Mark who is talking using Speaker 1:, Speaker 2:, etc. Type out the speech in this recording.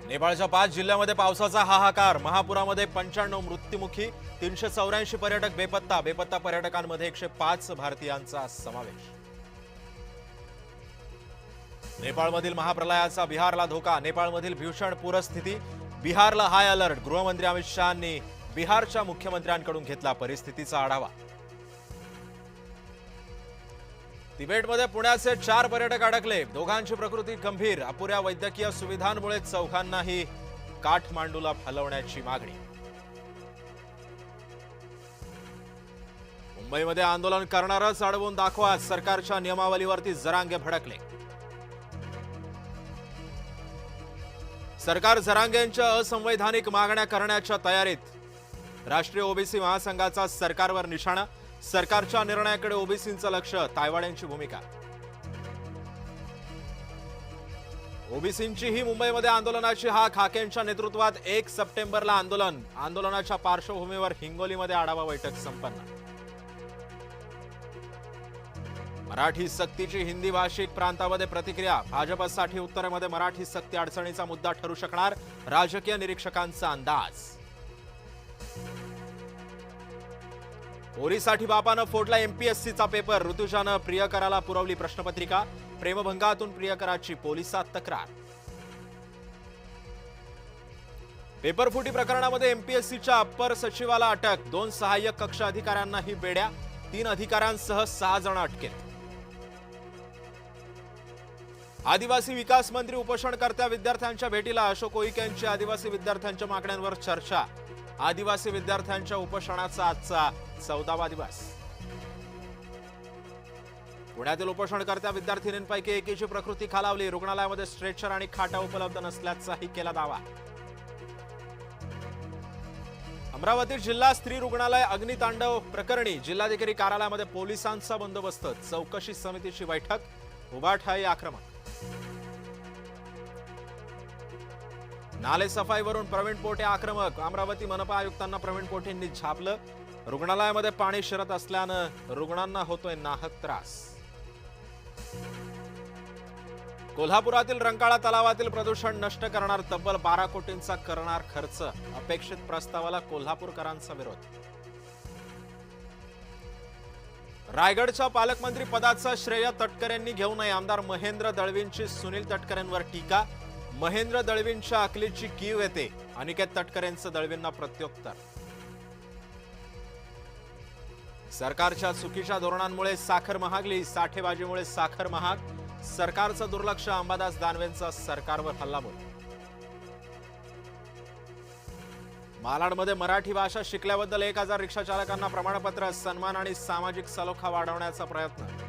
Speaker 1: नेपाळच्या 5 जिल्ह्यामध्ये पावसाचा हाहाकार। महापुरामध्ये 95 मृत्युमुखी, 384 पर्यटक बेपत्ता। बेपत्ता पर्यटकांमध्ये 105 भारतीयांचा समावेश। नेपाळमधील महाप्रलयाचा बिहारला धोका। नेपाळमधील भीषण पूरस्थिती, बिहारला हाय अलर्ट। गृहमंत्री अमित शहांनी बिहारच्या मुख्यमंत्र्यांकडून घेतला परिस्थितीचा आढावा। तिबेटमध्ये पुण्याचे 4 पर्यटक अडकले, दोघांची प्रकृती गंभीर। अपुऱ्या वैद्यकीय सुविधांमुळे चौघांनाही काठमांडूला हलवण्याची मागणी। मुंबईमध्ये आंदोलन करणारच अडवून दाखवा, सरकारच्या नियमावलीवरती जरांगे भडकले। सरकार जरांगेंच्या असंवैधानिक मागण्या करण्याच्या तयारीत। राष्ट्रीय ओबीसी महासंघाचा सरकारवर निशाणा, सरकारच्या निर्णयाकडे ओबीसींचं लक्ष, तायवाड्यांची भूमिका। ओबीसींची ही मुंबईमध्ये आंदोलनाची हाक, हाकेंच्या नेतृत्वात 1 सप्टेंबरला आंदोलन। आंदोलनाच्या पार्श्वभूमीवर हिंगोलीमध्ये आढावा बैठक संपन्न। मराठी सक्तीची हिंदी भाषिक प्रांतामध्ये प्रतिक्रिया, भाजपसाठी उत्तरेमध्ये मराठी सक्ती अडचणीचा मुद्दा ठरू शकणार, राजकीय निरीक्षकांचा अंदाज। पोरीसाठी बापानं फोडला एमपीएससीचा पेपर, ऋतुजानं प्रियकराला पुरवली प्रश्नपत्रिका। प्रेमभंगातून प्रियकराची पोलिसात तक्रार। पेपरफुटी प्रकरणामध्ये एमपीएससीच्या अप्पर सचिवाला अटक, 2 सहाय्यक कक्ष अधिकाऱ्यांनाही बेड्या, 3 अधिकाऱ्यांसह 6 जण अटकेत। आदिवासी विकास मंत्री उपोषणकर्त्या विद्यार्थ्यांच्या भेटीला, अशोक उईके यांची आदिवासी विद्यार्थ्यांच्या मागण्यांवर चर्चा। आदिवासी विद्यार्थ्यांच्या उपोषणाचा आजचा 14वा दिवस। पुण्यातील उपोषणकर्त्या विद्यार्थिनींपैकी एकीची प्रकृती खालावली, रुग्णालयामध्ये स्ट्रेचर आणि खाटा उपलब्ध नसल्याचाही केला दावा। अमरावती जिल्हा स्त्री रुग्णालय अग्नितांडव प्रकरणी जिल्हाधिकारी कार्यालयामध्ये पोलिसांचा बंदोबस्त, चौकशी समितीची बैठक, उभाठाई आक्रमक। नाले सफाईवरून प्रवीण पोटे आक्रमक, अमरावती मनपा आयुक्तांना प्रवीण पोटेंनी झापलं। रुग्णालयामध्ये पाणी शिरत असल्यानं रुग्णांना होतोय नाहक त्रास। कोल्हापुरातील रंकाळा तलावातील प्रदूषण नष्ट करणार, तब्बल 12 कोटींचा करणार खर्च। अपेक्षित प्रस्तावाला कोल्हापूरकरांचा विरोध। रायगडच्या पालकमंत्री पदाचा श्रेय तटकरेंनी घेऊ नये, आमदार महेंद्र दळवींची सुनील तटकरेंवर टीका। महेंद्र दळवींच्या अकलीची कीव येते, अनिकेत तटकरेंचं दळवींना प्रत्युत्तर। सरकारच्या चुकीच्या धोरणांमुळे साखर महागली, साठेबाजीमुळे साखर महाग, सरकारचं दुर्लक्ष, अंबादास दानवेंचा सरकारवर हल्लाबोल। मालाडमध्ये मराठी भाषा शिकल्याबद्दल 1000 रिक्षा चालकांना प्रमाणपत्र, सन्मान आणि सामाजिक सलोखा वाढवण्याचा प्रयत्न।